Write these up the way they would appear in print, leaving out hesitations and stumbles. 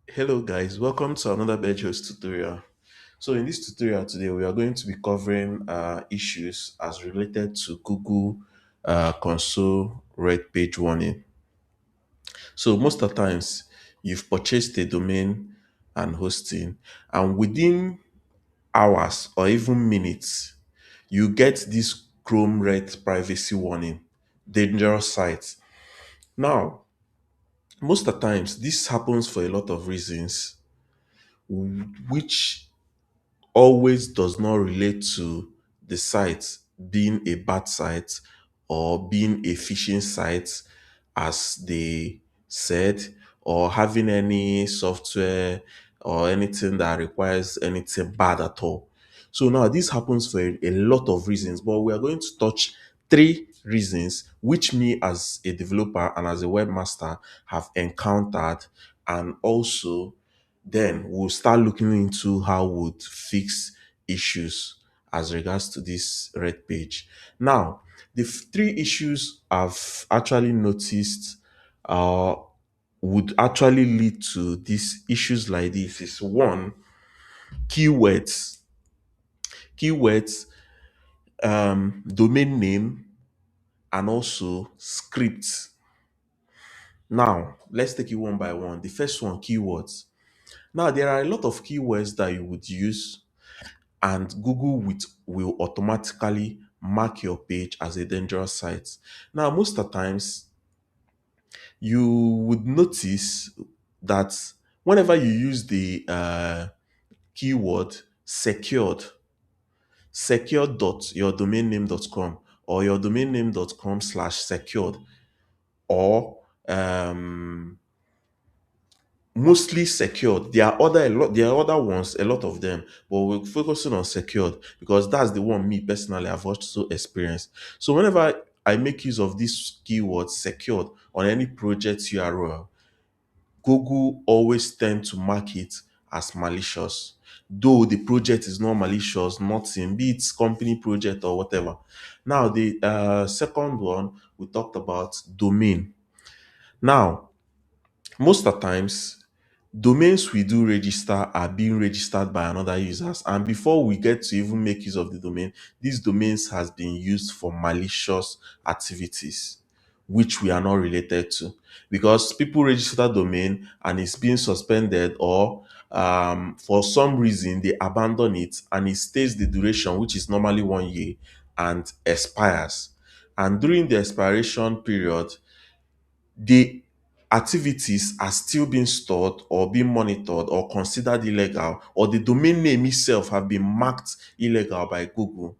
Hello guys, welcome to another Berge tutorial. So in this tutorial today, we are going to be covering issues as related to Google console red page warning. So most of the times, you've purchased a domain and hosting, and within hours or even minutes, you get this Chrome red privacy warning, dangerous site. Now, most of the times, this happens for a lot of reasons, which always does not relate to the site being a bad site or being a phishing site, as they said, or having any software or anything that requires anything bad at all. So now this happens for a lot of reasons, but we are going to touch three reasons which me as a developer and as a webmaster have encountered, and also then we'll start looking into how we'd fix issues as regards to this red page. Now, the three issues I've actually noticed uh, would actually lead to these issues like this is one, keywords, keywords, domain name, and also scripts. Now, let's take it one by one. The first one, keywords. Now, there are a lot of keywords that you would use, and Google will automatically mark your page as a dangerous site. Now, most of the times, you would notice that whenever you use the keyword secured dot your domain name.com or your domain name.com/secured, or mostly secured. There are other ones, a lot of them, but we're focusing on secured because that's the one me personally I've also experienced. So whenever I make use of this keyword secured on any project URL, Google always tend to mark it as malicious. Though the project is not malicious, nothing, be it company project or whatever. Now, the second one, we talked about domain. Now, most of the times, domains we do register are being registered by another users, and before we get to even make use of the domain, these domains has been used for malicious activities which we are not related to, because people register domain and it's being suspended, or for some reason they abandon it and it stays the duration, which is normally 1 year, and expires. And during the expiration period, the activities are still being stored or being monitored or considered illegal, or the domain name itself have been marked illegal by Google,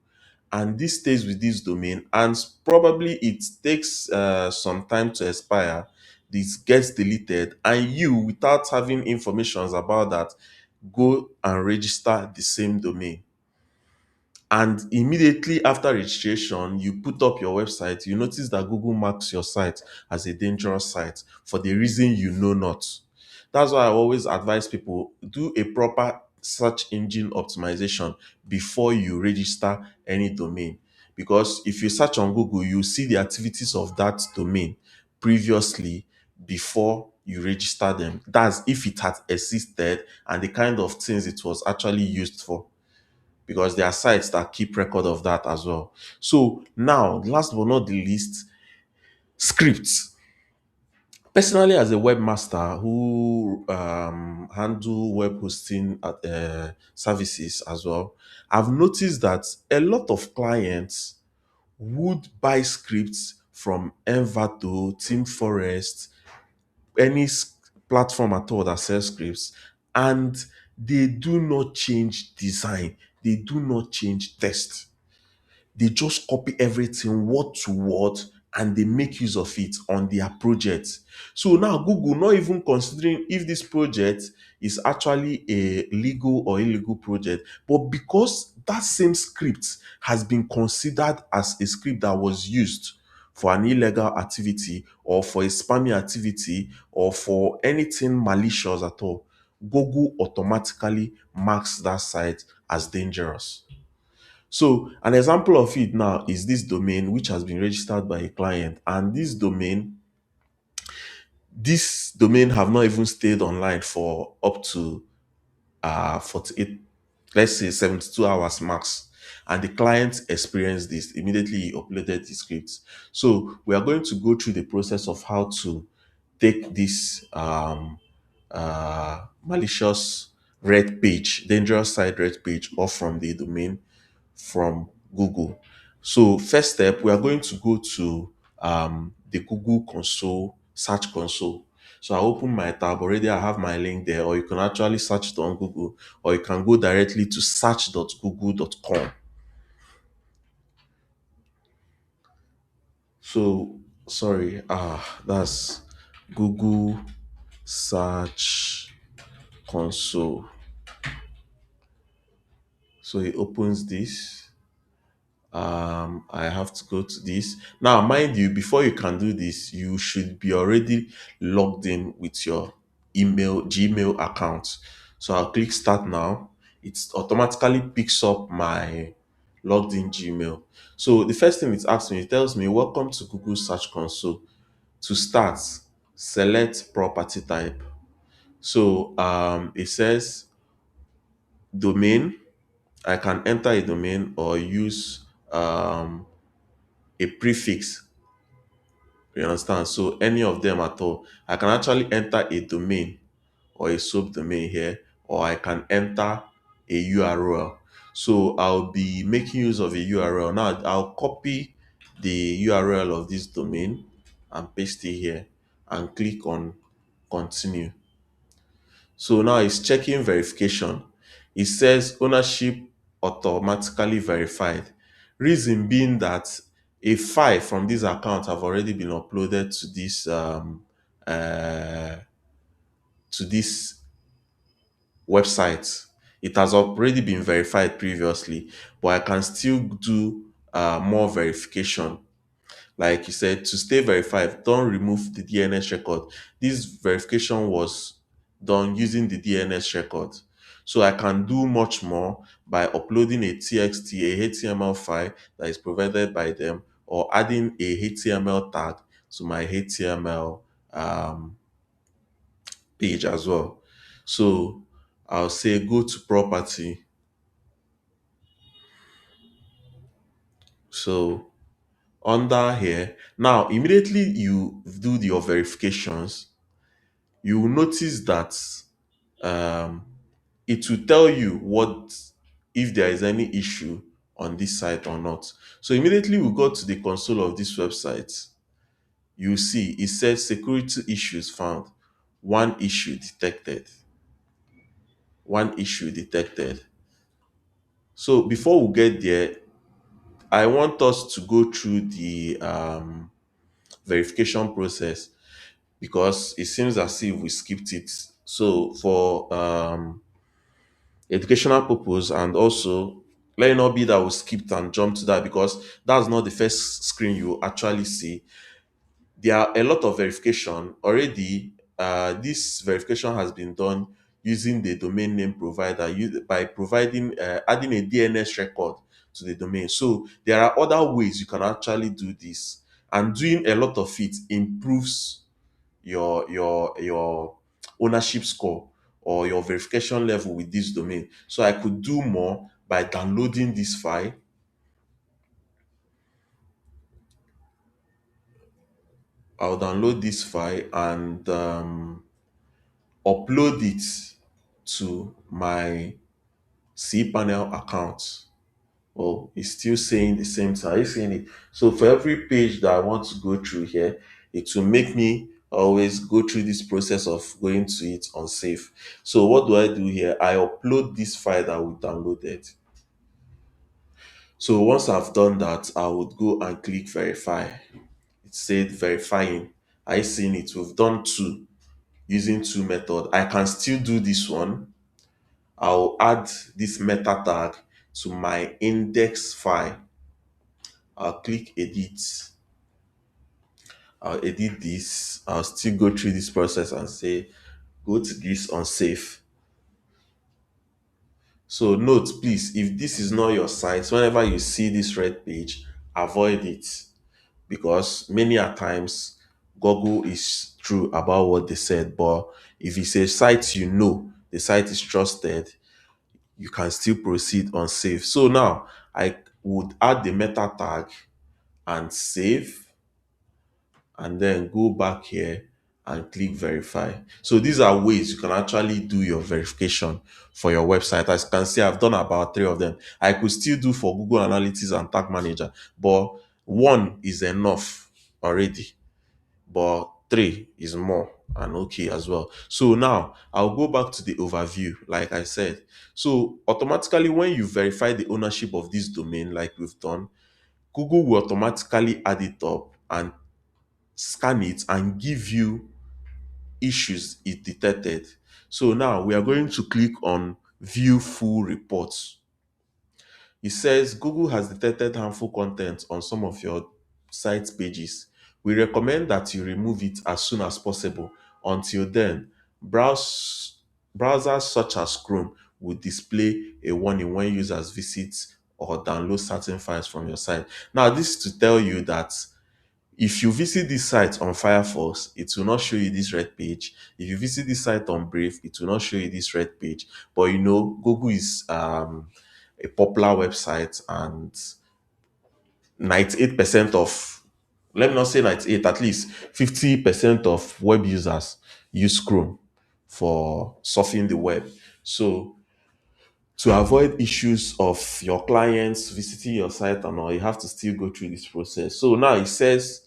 and this stays with this domain, and probably it takes some time to expire. This gets deleted, and you, without having informations about that, go and register the same domain, and immediately after registration you put up your website, you notice that Google marks your site as a dangerous site for the reason you know not. That's why I always advise people, do a proper search engine optimization before you register any domain, because if you search on Google, you see the activities of that domain previously before you register them. That's if it had existed and the kind of things it was actually used for, because there are sites that keep record of that as well. So now, last but not the least, scripts. Personally, as a webmaster who handle web hosting services as well, I've noticed that a lot of clients would buy scripts from Envato, Team Forest, any platform at all that sells scripts, and they do not change design, they do not change text. They just copy everything word to word and they make use of it on their project. So now Google not even considering if this project is actually a legal or illegal project, but because that same script has been considered as a script that was used for an illegal activity or for a spammy activity or for anything malicious at all, Google automatically marks that site as dangerous. So an example of it now is this domain which has been registered by a client, and this domain, This domain have not even stayed online for up to 48, let's say 72 hours max. And the client experienced this immediately. He uploaded the scripts. So we are going to go through the process of how to take this malicious red page, dangerous site red page off from the domain from Google. So first step, we are going to go to the Google console, search console. So I open my tab. Already I have my link there, or you can actually search it on Google, or you can go directly to search.google.com. So sorry, that's Google search console. So it opens this. I have to go to this. Now, mind you, before you can do this, you should be already logged in with your Gmail account. So I'll click start now. It automatically picks up my logged in Gmail. So the first thing it asks me, it tells me, welcome to Google Search Console. To start, select property type. So it says domain. I can enter a domain or use a prefix. You understand? So any of them at all. I can actually enter a domain or a subdomain here, or I can enter a URL. So I'll be making use of a URL. Now I'll copy the URL of this domain and paste it here and click on continue. So now it's checking verification. It says ownership automatically verified. Reason being that a file from this account have already been uploaded uh, to this website. It has already been verified previously, but I can still do more verification. Like you said, to stay verified, don't remove the DNS record. This verification was done using the DNS record. So I can do much more by uploading a TXT, a HTML file that is provided by them, or adding a HTML tag to my HTML um, page as well. So I'll say go to property. So under here, now immediately you do your verifications, you will notice that um, it will tell you what if there is any issue on this site or not. So immediately we go to the console of this website, you see it says security issues found, one issue detected, one issue detected. So before we get there, I want us to go through the verification process because it seems as if we skipped it. So for educational purpose, and also let it not be that we skipped and jumped to that, because that's not the first screen you actually see. There are a lot of verification already. This verification has been done using the domain name provider by providing adding a DNS record to the domain. So there are other ways you can actually do this, and doing a lot of it improves your ownership score or your verification level with this domain. So I could do more by downloading this file. I'll download this file and upload it to my cPanel account. Oh, it's still saying the same thing. Are you seeing it? So for every page that I want to go through here, it will make me always go through this process of going to it unsafe. So what do I do here? I upload this file that we downloaded. So once I've done that, I would go and click verify. It said verifying. I seen it. We've done two using two method. I can still do this one. I'll add this meta tag to my index file. I'll click edit. I'll edit this. I'll still go through this process and say go to this unsafe. So note please, if this is not your site, whenever you see this red page, avoid it, because many a times Google is true about what they said. But if it's a site you know, the site is trusted, you can still proceed on save. So now I would add the meta tag and save, and then go back here and click verify. So these are ways you can actually do your verification for your website. As you can see, I've done about three of them. I could still do for Google Analytics and Tag Manager, but one is enough already, but three is more and okay as well. So now I'll go back to the overview, like I said. So automatically, when you verify the ownership of this domain, like we've done, Google will automatically add it up and scan it and give you issues it detected. So now we are going to click on view full reports. It says Google has detected harmful content on some of your site pages. We recommend that you remove it as soon as possible. Until then, browsers such as Chrome will display a warning when users visit or download certain files from your site. Now, this is to tell you that if you visit this site on Firefox, it will not show you this red page. If you visit this site on Brave, it will not show you this red page. But you know, Google is a popular website, and 98% of, let me not say 98, at least 50% of web users use Chrome for surfing the web. So to avoid issues of your clients visiting your site and all, you have to still go through this process. So now it says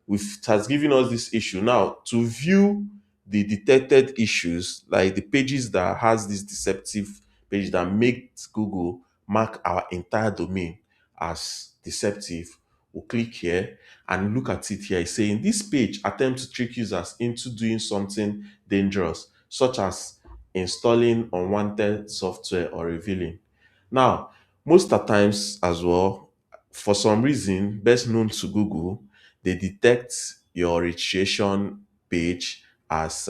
it has given us this issue. Now, to view the detected issues, like the pages that has this deceptive page that makes Google mark our entire domain as deceptive, we'll click here and look at it here. It's saying this page attempts to trick users into doing something dangerous, such as installing unwanted software or revealing. Now, most of the times as well, for some reason best known to Google, they detect your registration page as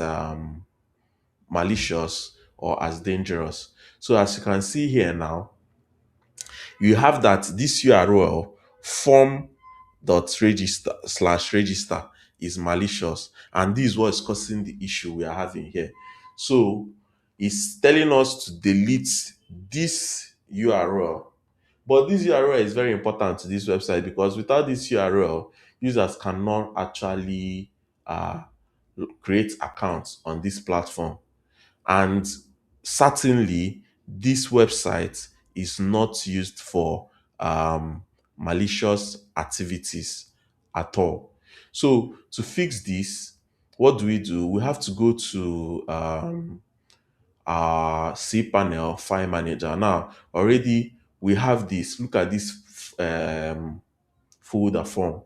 malicious or as dangerous. So as you can see here now, you have that this URL form.register/register is malicious, and this is what is causing the issue we are having here. So it's telling us to delete this URL, but this URL is very important to this website because without this URL, users cannot actually uh, create accounts on this platform. And certainly, this website is not used for malicious activities at all. So to fix this, what do? We have to go to our cPanel file manager. Now, already we have this. Look at this folder form.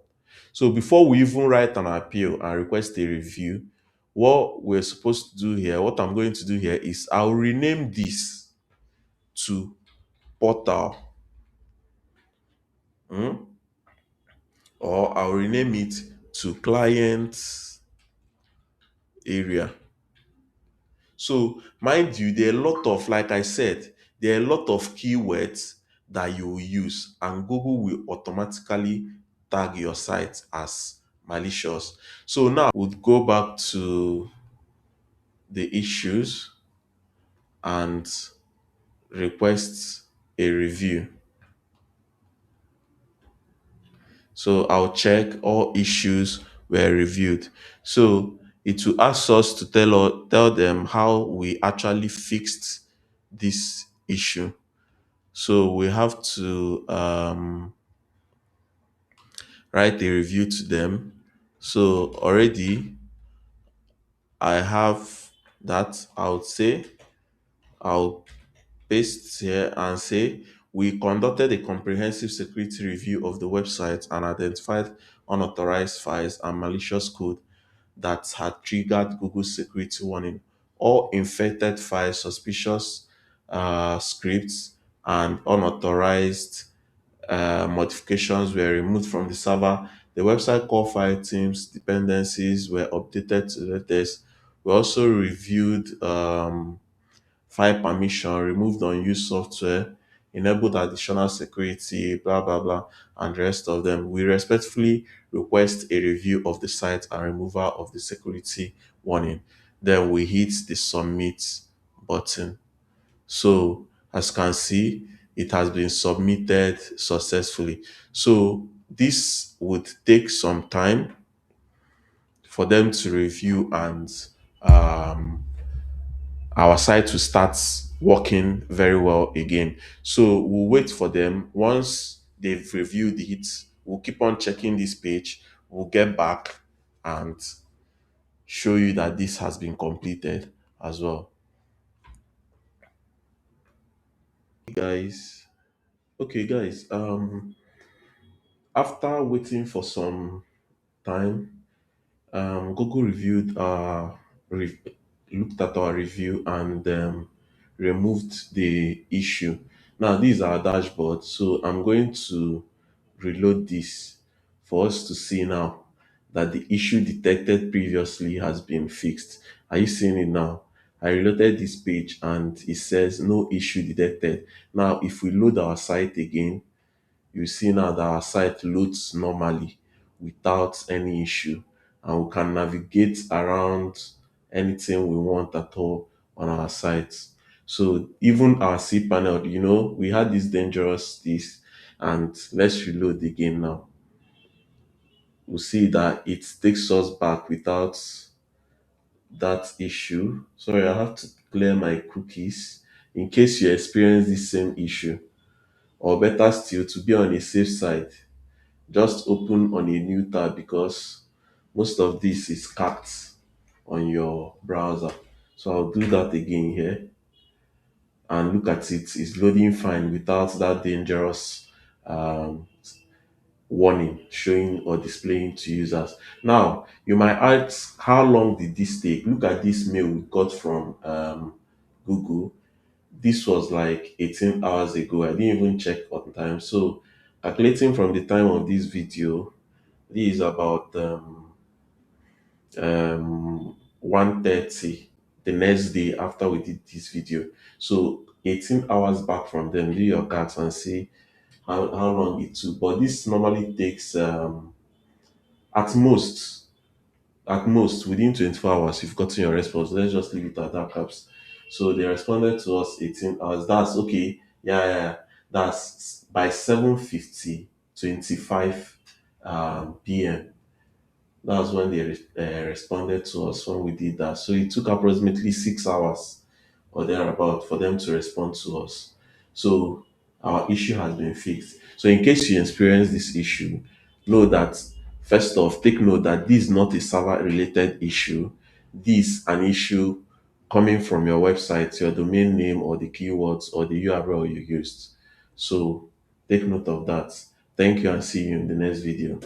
So before we even write an appeal and request a review, what we're supposed to do here, what I'm going to do here is I'll rename this to portal, hmm, or I'll rename it to client area. So, mind you, there are a lot of, like I said, there are a lot of keywords that you will use, and Google will automatically tag your site as malicious. So now we'll go back to the issues and request a review. So I'll check all issues were reviewed. So it will ask us to tell them how we actually fixed this issue. So we have to write a review to them. So already I have that. I would say I'll paste here and say we conducted a comprehensive security review of the website and identified unauthorized files and malicious code that had triggered Google's security warning. All infected files, suspicious scripts, and unauthorized modifications were removed from the server. The website core file teams dependencies were updated to the latest. We also reviewed file permission, removed unused software, enabled additional security, blah blah blah, and the rest of them. We respectfully request a review of the site and removal of the security warning. Then we hit the submit button. So as you can see, it has been submitted successfully. So this would take some time for them to review and um, our site to start working very well again. So we'll wait for them. Once they've reviewed it, we'll keep on checking this page. We'll get back and show you that this has been completed as well. Guys, okay, guys. After waiting for some time, Google reviewed re- looked at our review and removed the issue. Now this is our dashboard, so I'm going to reload this for us to see now that the issue detected previously has been fixed. Are you seeing it now? I reloaded this page and it says no issue detected. Now if we load our site again, you see now that our site loads normally without any issue, and we can navigate around anything we want at all on our site. So even our cPanel, we had this, and let's reload again now. We'll see that it takes us back without that issue. Sorry, I have to clear my cookies in case you experience the same issue. Or better still, to be on a safe side, just open on a new tab because most of this is capped on your browser. So I'll do that again here and look at it. It's loading fine without that dangerous um, warning showing or displaying to users. Now, you might ask, how long did this take? Look at this mail we got from Google. This was like 18 hours ago. I didn't even check on time. So calculating from the time of this video, this is about 1:30 the next day after we did this video. So 18 hours back from them, do your calcs and see how long it took. But this normally takes at most within 24 hours you've gotten your response. Let's just leave it at that, caps. So they responded to us 18 hours. That's okay. Yeah, yeah, yeah. That's by 7:50 25 p.m. That's when they responded to us when we did that. So it took approximately 6 hours or thereabout for them to respond to us. So our issue has been fixed. So in case you experience this issue, know that first off, take note that this is not a server related issue. This is an issue coming from your website, your domain name or the keywords or the URL you used. So take note of that. Thank you and see you in the next video.